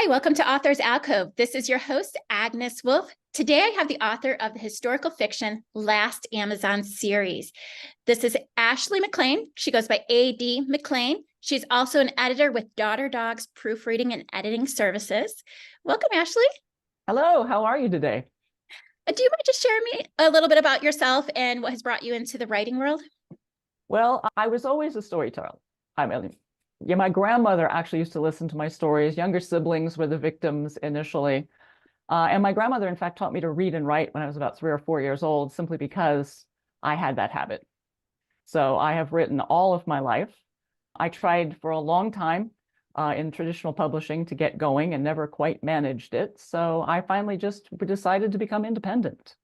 Hi, welcome to Authors Alcove. This is your host, Agnes Wolf. Today I have the author of the historical fiction Last Amazon series. This is Ashley McLean. She goes by A.D. McLean. She's also an editor with Daughter Dogs Proofreading and Editing Services. Welcome, Ashley. Hello, how are you today? Do you mind just sharing me a little bit about yourself and what has brought you into the writing world? Well, I was always a storyteller. I mean, yeah, my grandmother actually used to listen to my stories. Younger siblings were the victims initially. And my grandmother, in fact, taught me to read and write when I was about 3 or 4 years old, simply because I had that habit. So I have written all of my life. I tried for a long time in traditional publishing to get going and never quite managed it. So I finally just decided to become independent.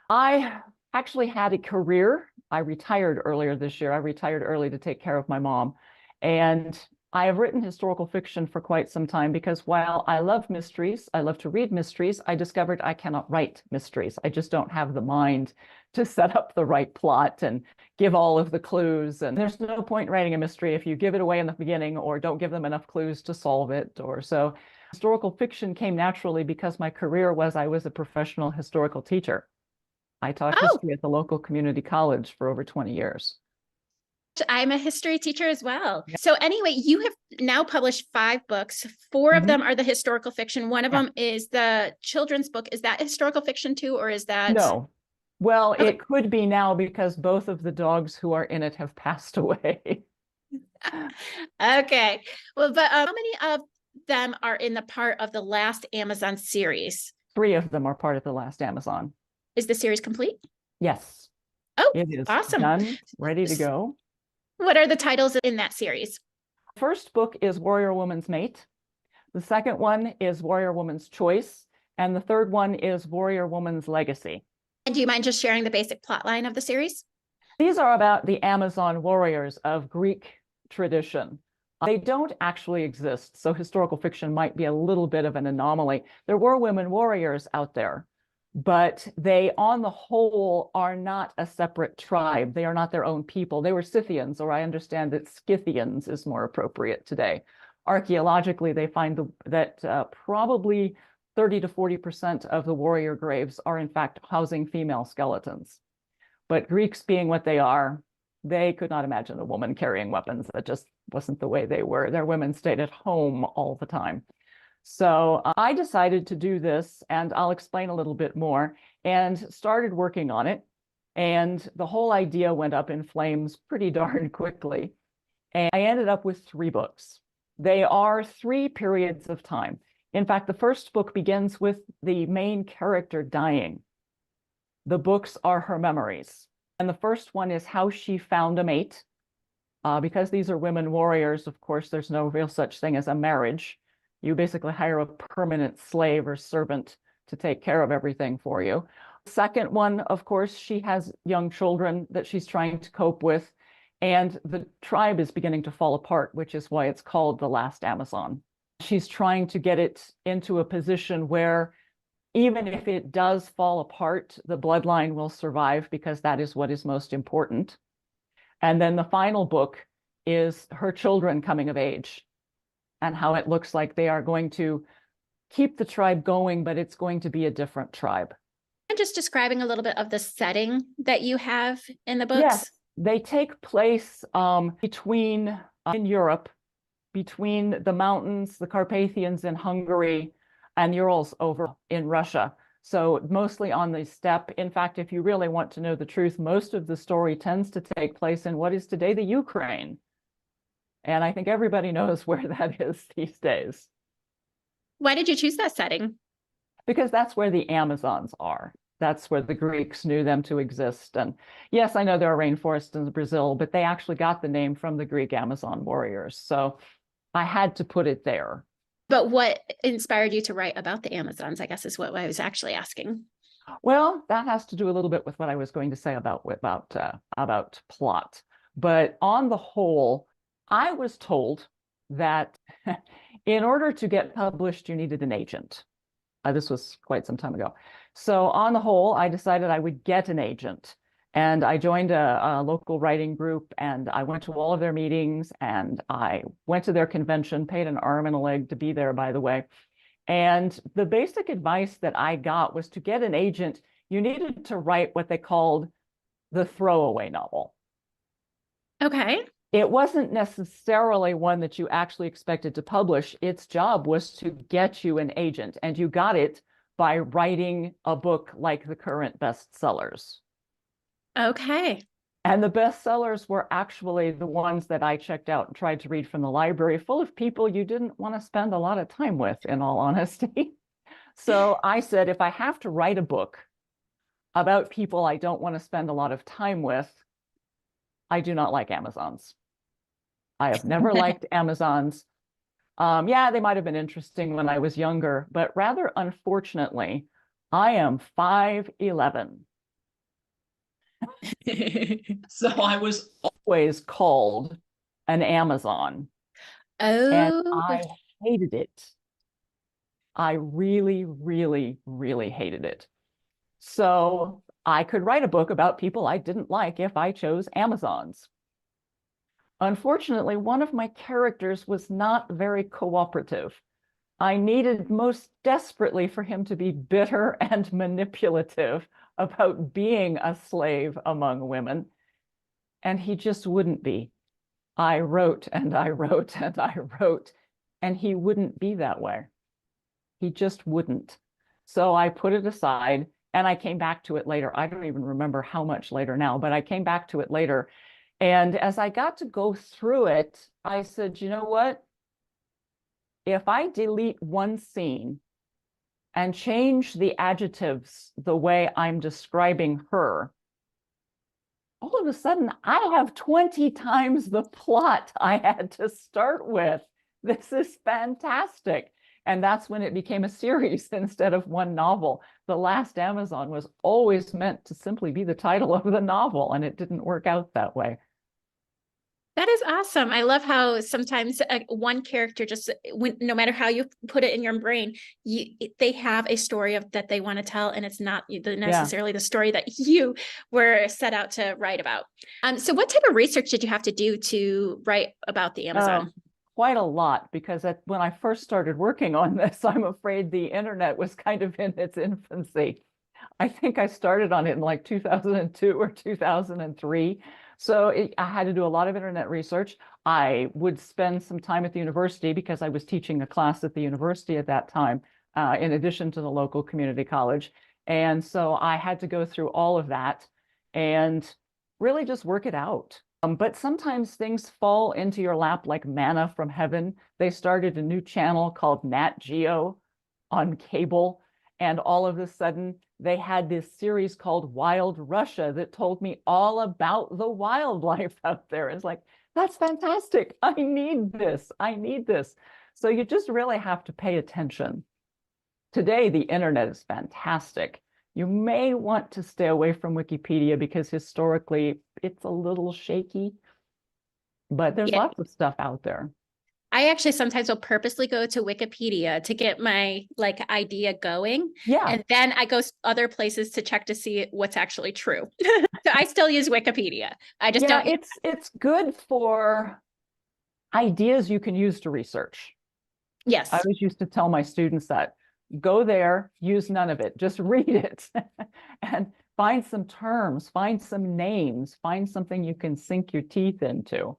I actually had a career. I retired earlier this year. I retired early to take care of my mom. And I have written historical fiction for quite some time because while I love mysteries, I love to read mysteries, I discovered I cannot write mysteries. I just don't have the mind to set up the right plot and give all of the clues. And there's no point in writing a mystery if you give it away in the beginning or don't give them enough clues to solve it. Or so historical fiction came naturally because my career was I was a professional historical teacher. I taught Oh, history at the local community college for over 20 years. I'm a history teacher as well. So anyway, you have now published 5 books. 4 of them Mhm. are the historical fiction. One of Yeah. them is the children's book. Is that historical fiction too, or is that No. Well, okay? it could be now because both of the dogs who are in it have passed away. Okay. Well, but how many of them are in the part of the Last Amazon series? 3 of them are part of the last Amazon. Is the series complete? Yes, Oh, it is awesome. done, ready to go. What are the titles in that series? First book is Warrior Woman's Mate. The second one is Warrior Woman's Choice. And the third one is Warrior Woman's Legacy. And do you mind just sharing the basic plot line of the series? These are about the Amazon warriors of Greek tradition. They don't actually exist, so historical fiction might be a little bit of an anomaly. There were women warriors out there, but they, on the whole, are not a separate tribe. They are not their own people. They were Scythians, or I understand that Scythians is more appropriate today. Archaeologically, they find that probably 30 to 40% of the warrior graves are, in fact, housing female skeletons. But Greeks being what they are, they could not imagine a woman carrying weapons. That just wasn't the way they were. Their women stayed at home all the time. So I decided to do this, and I'll explain a little bit more, and started working on it. And the whole idea went up in flames pretty darn quickly. And I ended up with 3 books. They are 3 periods of time. In fact, the first book begins with the main character dying. The books are her memories. And the first one is how she found a mate. Because these are women warriors, of course, there's no real such thing as a marriage. You basically hire a permanent slave or servant to take care of everything for you. Second one, of course, she has young children that she's trying to cope with. And the tribe is beginning to fall apart, which is why it's called The Last Amazon. She's trying to get it into a position where even if it does fall apart, the bloodline will survive because that is what is most important. And then the final book is her children coming of age and how it looks like they are going to keep the tribe going, but it's going to be a different tribe. And just describing a little bit of the setting that you have in the Yes, books. they take place between in Europe, between the mountains, the Carpathians in Hungary, and Urals over in Russia. So mostly on the steppe. In fact, if you really want to know the truth, most of the story tends to take place in what is today the Ukraine. And I think everybody knows where that is these days. Why did you choose that setting? Because that's where the Amazons are. That's where the Greeks knew them to exist. And yes, I know there are rainforests in Brazil, but they actually got the name from the Greek Amazon warriors. So I had to put it there. But what inspired you to write about the Amazons, I guess is what I was actually asking. Well, that has to do a little bit with what I was going to say about plot. But on the whole, I was told that in order to get published, you needed an agent. This was quite some time ago. So on the whole, I decided I would get an agent. And I joined a local writing group, and I went to all of their meetings, and I went to their convention, paid an arm and a leg to be there, by the way. And the basic advice that I got was to get an agent, you needed to write what they called the throwaway novel. Okay. It wasn't necessarily one that you actually expected to publish. Its job was to get you an agent, and you got it by writing a book like the current bestsellers. Okay. And the bestsellers were actually the ones that I checked out and tried to read from the library, full of people you didn't want to spend a lot of time with, in all honesty. So I said, if I have to write a book about people I don't want to spend a lot of time with, I do not like Amazons. I have never liked Amazons. Yeah, they might have been interesting when I was younger, but rather unfortunately, I am 5'11". So I was always called an Amazon, and Oh, I hated it. I really, really, really hated it. So I could write a book about people I didn't like if I chose Amazons. Unfortunately, one of my characters was not very cooperative. I needed most desperately for him to be bitter and manipulative about being a slave among women, and he just wouldn't be. I wrote and I wrote and I wrote, and he wouldn't be that way. He just wouldn't. So I put it aside, and I came back to it later. I don't even remember how much later now, but I came back to it later. And as I got to go through it, I said, you know what? If I delete one scene and change the adjectives the way I'm describing her, all of a sudden I have 20 times the plot I had to start with. This is fantastic. And that's when it became a series instead of one novel. The Last Amazon was always meant to simply be the title of the novel, and it didn't work out that way. that is awesome. I love how sometimes one character just, no matter how you put it in your brain, they have a story that they want to tell, and it's not necessarily the story that you were set out to write about. So what type of research did you have to do to write about the Amazon? Quite a lot, because when I first started working on this, I'm afraid the internet was kind of in its infancy. I think I started on it in like 2002 or 2003. So I had to do a lot of internet research. I would spend some time at the university because I was teaching a class at the university at that time, in addition to the local community college. And so I had to go through all of that and really just work it out. But sometimes things fall into your lap like manna from heaven. They started a new channel called Nat Geo on cable, and all of a sudden they had this series called Wild Russia that told me all about the wildlife out there. It's like, that's fantastic. I need this. I need this. So you just really have to pay attention. Today, the internet is fantastic. You may want to stay away from Wikipedia because historically it's a little shaky, but there's lots of stuff out there. I actually sometimes will purposely go to Wikipedia to get my idea going. Yeah. And then I go other places to check to see what's actually true. So I still use Wikipedia. I just don't. It's good for ideas you can use to research. Yes. I always used to tell my students that go there, use none of it, just read it and find some terms, find some names, find something you can sink your teeth into.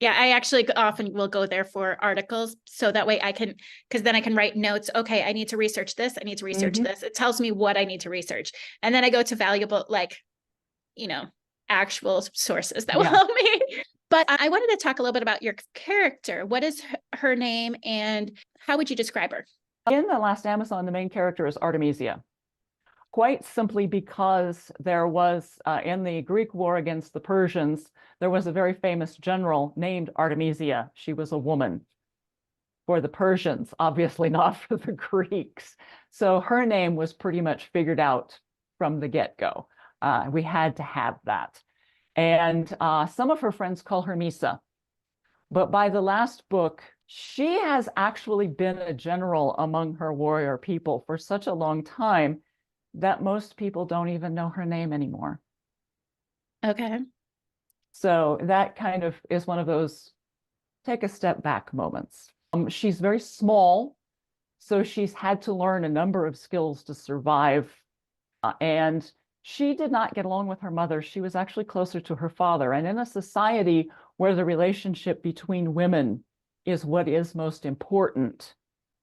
Yeah, I actually often will go there for articles. So that way I can, because then I can write notes. Okay, I need to research this. I need to research this. It tells me what I need to research. And then I go to valuable, actual sources that will help me. But I wanted to talk a little bit about your character. What is her name and how would you describe her? In The Last Amazon, the main character is Artemisia. Quite simply because there was, in the Greek war against the Persians, there was a very famous general named Artemisia. She was a woman for the Persians, obviously not for the Greeks. So her name was pretty much figured out from the get-go. We had to have that. And some of her friends call her Misa. But by the last book, she has actually been a general among her warrior people for such a long time that most people don't even know her name anymore. Okay. So that kind of is one of those take a step back moments. She's very small, so she's had to learn a number of skills to survive. And she did not get along with her mother. She was actually closer to her father. And in a society where the relationship between women is what is most important,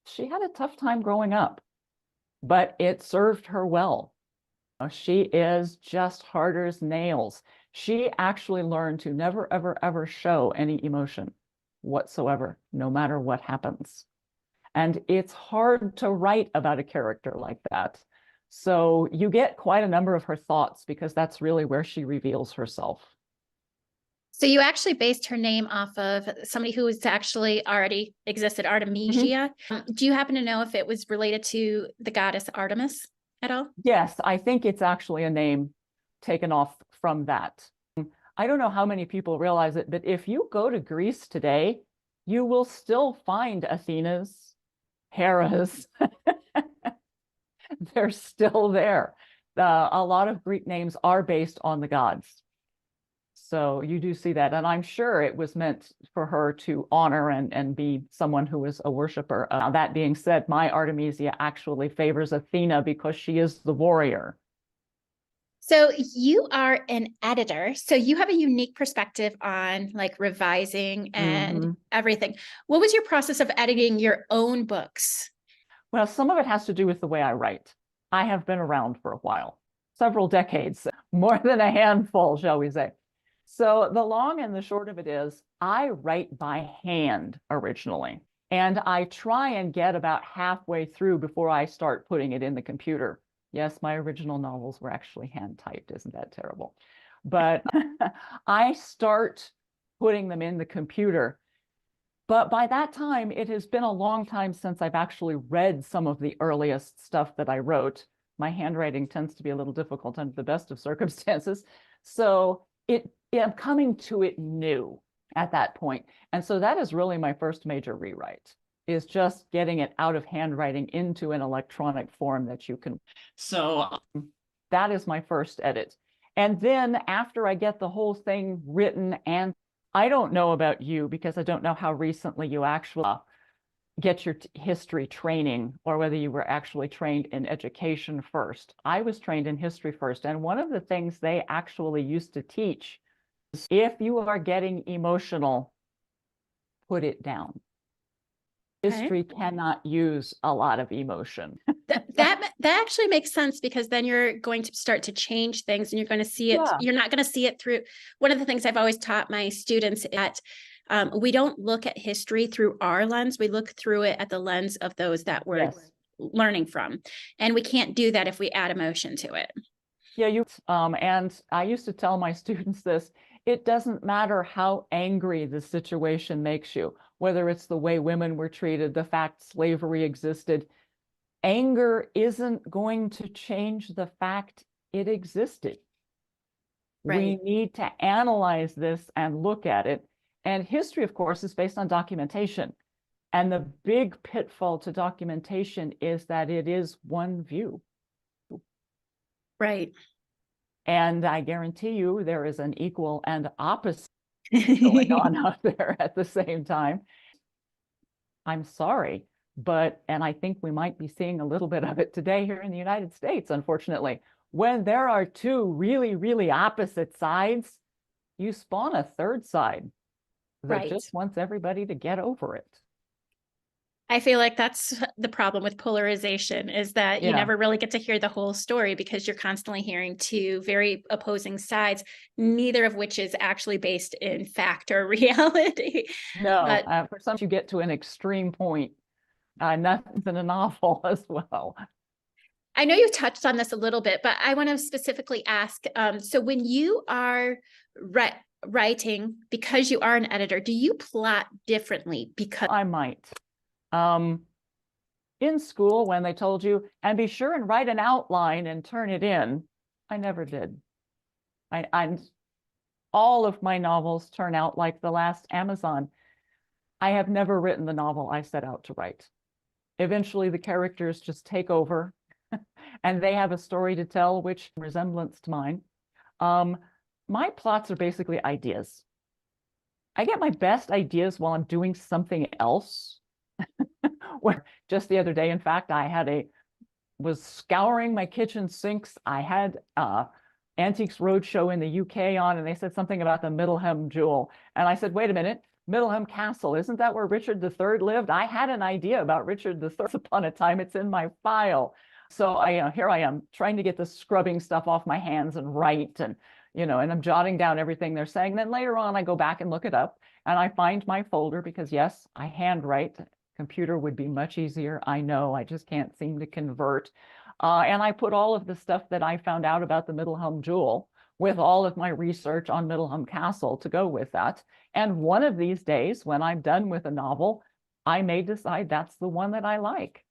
she had a tough time growing up, but it served her well. She is just hard as nails. She actually learned to never, ever, ever show any emotion whatsoever, no matter what happens. And it's hard to write about a character like that. So you get quite a number of her thoughts because that's really where she reveals herself. So you actually based her name off of somebody who was actually already existed, Mhm. Artemisia. Do you happen to know if it was related to the goddess Artemis at all? Yes, I think it's actually a name taken off from that. I don't know how many people realize it, but if you go to Greece today, you will still find Athenas, Heras. They're still there. A lot of Greek names are based on the gods. So you do see that. And I'm sure it was meant for her to honor and be someone who was a worshiper. That being said, my Artemisia actually favors Athena because she is the warrior. So you are an editor, so you have a unique perspective on like revising and Mhm. everything. What was your process of editing your own books? Well, some of it has to do with the way I write. I have been around for a while, several decades, more than a handful, shall we say. So the long and the short of it is, I write by hand originally, and I try and get about halfway through before I start putting it in the computer. Yes, my original novels were actually hand typed. Isn't that terrible? But I start putting them in the computer. But by that time, it has been a long time since I've actually read some of the earliest stuff that I wrote. My handwriting tends to be a little difficult under the best of circumstances. So I'm coming to it new at that point. And so that is really my first major rewrite, is just getting it out of handwriting into an electronic form that you can. So that is my first edit. And then after I get the whole thing written, and I don't know about you because I don't know how recently you actually get your history training or whether you were actually trained in education first. I was trained in history first. And one of the things they actually used to teach is if you are getting emotional, put it down. Okay. History cannot use a lot of emotion. That actually makes sense because then you're going to start to change things and you're going to see it. Yeah. You're not going to see it through. One of the things I've always taught my students that we don't look at history through our lens. We look through it at the lens of those that we're Yes. learning from. And we can't do that if we add emotion to it. Yeah, and I used to tell my students this, it doesn't matter how angry the situation makes you, whether it's the way women were treated, the fact slavery existed. Anger isn't going to change the fact it existed. We Right. need to analyze this and look at it. And history, of course, is based on documentation. And the big pitfall to documentation is that it is one view. Right. And I guarantee you there is an equal and opposite going on out there at the same time. I'm sorry, and I think we might be seeing a little bit of it today here in the United States, unfortunately. When there are two really, really opposite sides, you spawn a third side that Right. just wants everybody to get over it. I feel like that's the problem with polarization is that you Yeah. never really get to hear the whole story because you're constantly hearing two very opposing sides, neither of which is actually based in fact or reality. No, But for some you get to an extreme point. Nothing's in a novel as well. I know you touched on this a little bit, but I want to specifically ask, so when you are writing, because you are an editor, do you plot differently? Because I might. In school, when they told you, and be sure and write an outline and turn it in, I never did. I all of my novels turn out like The Last Amazon. I have never written the novel I set out to write. Eventually, the characters just take over and they have a story to tell, which resemblance to mine. my plots are basically ideas. I get my best ideas while I'm doing something else. Where just the other day, in fact, was scouring my kitchen sinks. I had Antiques Roadshow in the UK on, and they said something about the Middleham Jewel. And I said, wait a minute, Middleham Castle, isn't that where Richard III lived? I had an idea about Richard III once upon a time. It's in my file. So here I am trying to get the scrubbing stuff off my hands and write, and and I'm jotting down everything they're saying. Then later on, I go back and look it up, and I find my folder because yes, I handwrite. Computer would be much easier. I know, I just can't seem to convert. And I put all of the stuff that I found out about the Middleham Jewel with all of my research on Middleham Castle to go with that. And one of these days, when I'm done with a novel, I may decide that's the one that I like.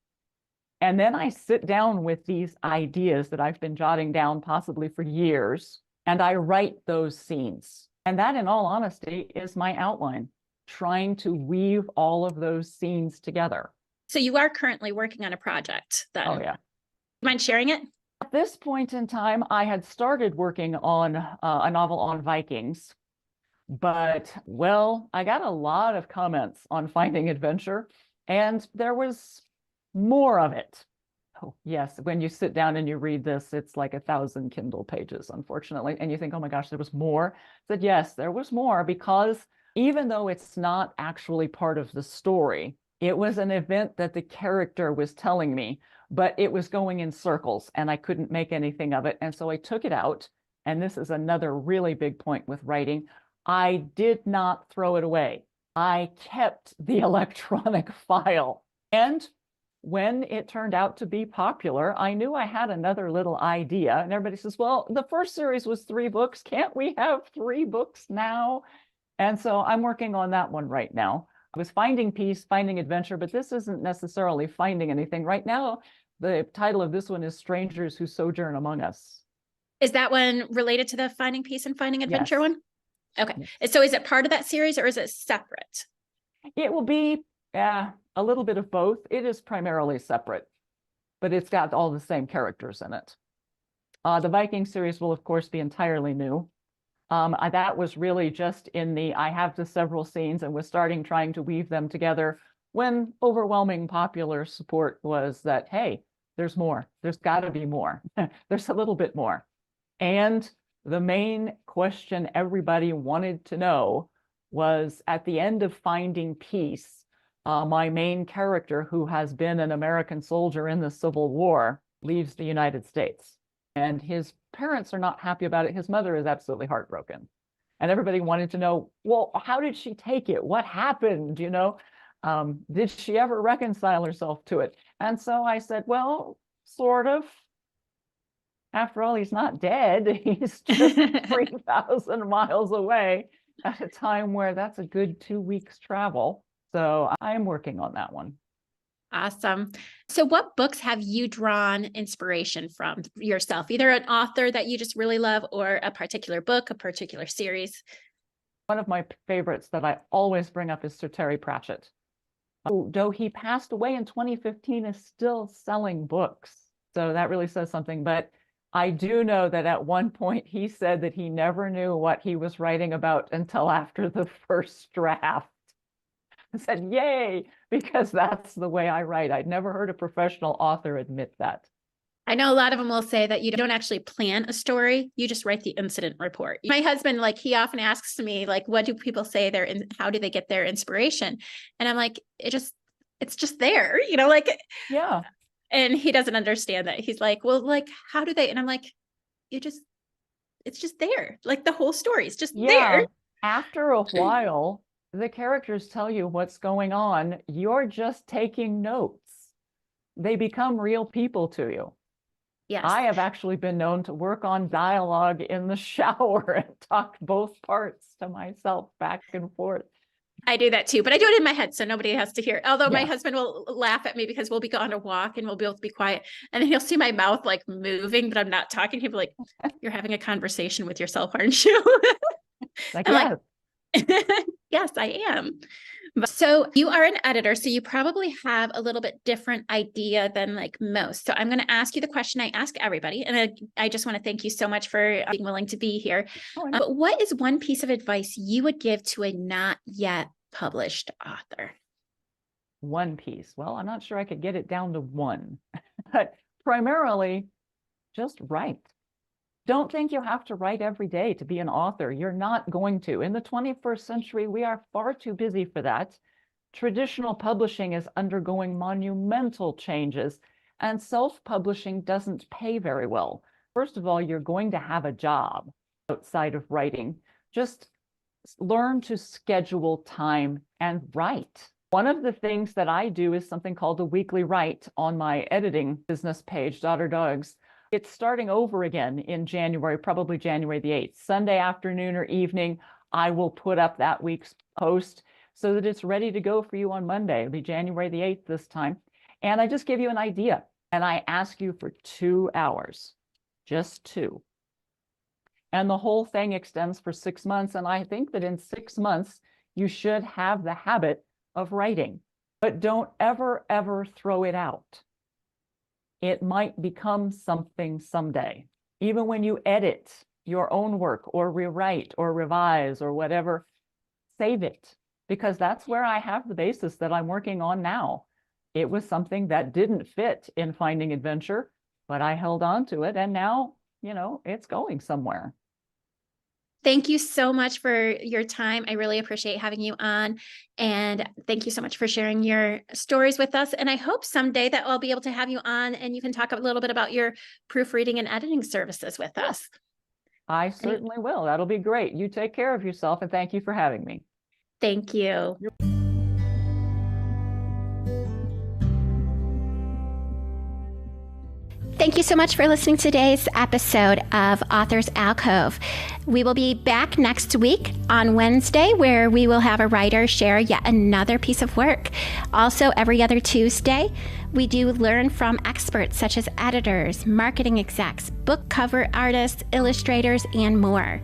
And then I sit down with these ideas that I've been jotting down possibly for years, and I write those scenes. And that, in all honesty, is my outline, trying to weave all of those scenes together. So you are currently working on a project then? Oh, yeah. Mind sharing it? At this point in time, I had started working on a novel on Vikings, but, well, I got a lot of comments on Finding Adventure, and there was more of it. Oh, yes, when you sit down and you read this, it's like 1,000 Kindle pages, unfortunately, and you think, oh my gosh, there was more. I said, yes, there was more, because even though it's not actually part of the story, it was an event that the character was telling me, but it was going in circles and I couldn't make anything of it. And so I took it out. And this is another really big point with writing. I did not throw it away. I kept the electronic file. And when it turned out to be popular, I knew I had another little idea. And everybody says, well, the first series was 3 books. Can't we have 3 books now? And so I'm working on that one right now. I was Finding Peace, Finding Adventure, but this isn't necessarily finding anything. Right now, the title of this one is Strangers Who Sojourn Among Us. Is that one related to the Finding Peace and Finding Adventure Yes. one? Okay. Yes. So is it part of that series or is it separate? It will be a little bit of both. It is primarily separate, but it's got all the same characters in it. The Viking series will, of course, be entirely new. That was really just I have the several scenes and was trying to weave them together when overwhelming popular support was that, hey, there's more. There's got to be more. There's a little bit more. And the main question everybody wanted to know was, at the end of Finding Peace, my main character, who has been an American soldier in the Civil War, leaves the United States. And his parents are not happy about it. His mother is absolutely heartbroken. And everybody wanted to know, well, how did she take it? What happened? Did she ever reconcile herself to it? And so I said, well, sort of. After all, he's not dead. He's just 3,000 miles away at a time where that's a good 2 weeks travel. So I'm working on that one. Awesome. So what books have you drawn inspiration from yourself? Either an author that you just really love or a particular book, a particular series? One of my favorites that I always bring up is Sir Terry Pratchett. Though he passed away in 2015, is still selling books. So that really says something. But I do know that at one point he said that he never knew what he was writing about until after the first draft. I said, yay, because that's the way I write. I'd never heard a professional author admit that. I know a lot of them will say that you don't actually plan a story. You just write the incident report. My husband, he often asks me, what do people say how do they get their inspiration? And I'm like, it's just there, Yeah. And he doesn't understand that. He's like, well, how do they? And I'm like, it's just there. The whole story is just there. After a while, the characters tell you what's going on. You're just taking notes. They become real people to you. Yes. I have actually been known to work on dialogue in the shower and talk both parts to myself back and forth. I do that too, but I do it in my head so nobody has to hear it. Although my husband will laugh at me because we'll be on a walk and we'll both be quiet. And then he'll see my mouth moving, but I'm not talking. He'll be like, you're having a conversation with yourself, aren't you? Yes. Yes, I am. So you are an editor, so you probably have a little bit different idea than like most. So I'm going to ask you the question I ask everybody. And I just want to thank you so much for being willing to be here. But what is one piece of advice you would give to a not yet published author? One piece. Well, I'm not sure I could get it down to one, but primarily just write. Don't think you have to write every day to be an author. You're not going to. In the 21st century, we are far too busy for that. Traditional publishing is undergoing monumental changes, and self-publishing doesn't pay very well. First of all, you're going to have a job outside of writing. Just learn to schedule time and write. One of the things that I do is something called a weekly write on my editing business page, Daughter Dogs. It's starting over again in January, probably January the 8th. Sunday afternoon or evening, I will put up that week's post so that it's ready to go for you on Monday. It'll be January the 8th this time. And I just give you an idea. And I ask you for 2 hours, just 2. And the whole thing extends for 6 months. And I think that in 6 months, you should have the habit of writing. But don't ever, ever throw it out. It might become something someday. Even when you edit your own work or rewrite or revise or whatever, save it, because that's where I have the basis that I'm working on now. It was something that didn't fit in Finding Adventure, but I held on to it, and now, it's going somewhere. Thank you so much for your time. I really appreciate having you on. And thank you so much for sharing your stories with us. And I hope someday that I'll be able to have you on and you can talk a little bit about your proofreading and editing services with us. I certainly will. That'll be great. You take care of yourself, and thank you for having me. Thank you. Thank you so much for listening to today's episode of Authors Alcove. We will be back next week on Wednesday, where we will have a writer share yet another piece of work. Also, every other Tuesday, we do learn from experts such as editors, marketing execs, book cover artists, illustrators, and more.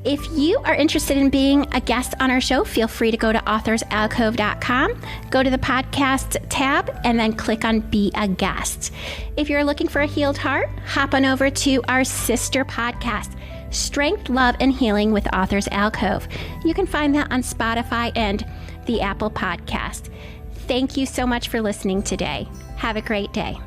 If you are interested in being a guest on our show, feel free to go to authorsalcove.com, go to the podcast tab, and then click on Be a Guest. If you're looking for a healed heart, hop on over to our sister podcast, Strength, Love, and Healing with Authors Alcove. You can find that on Spotify and the Apple Podcast. Thank you so much for listening today. Have a great day.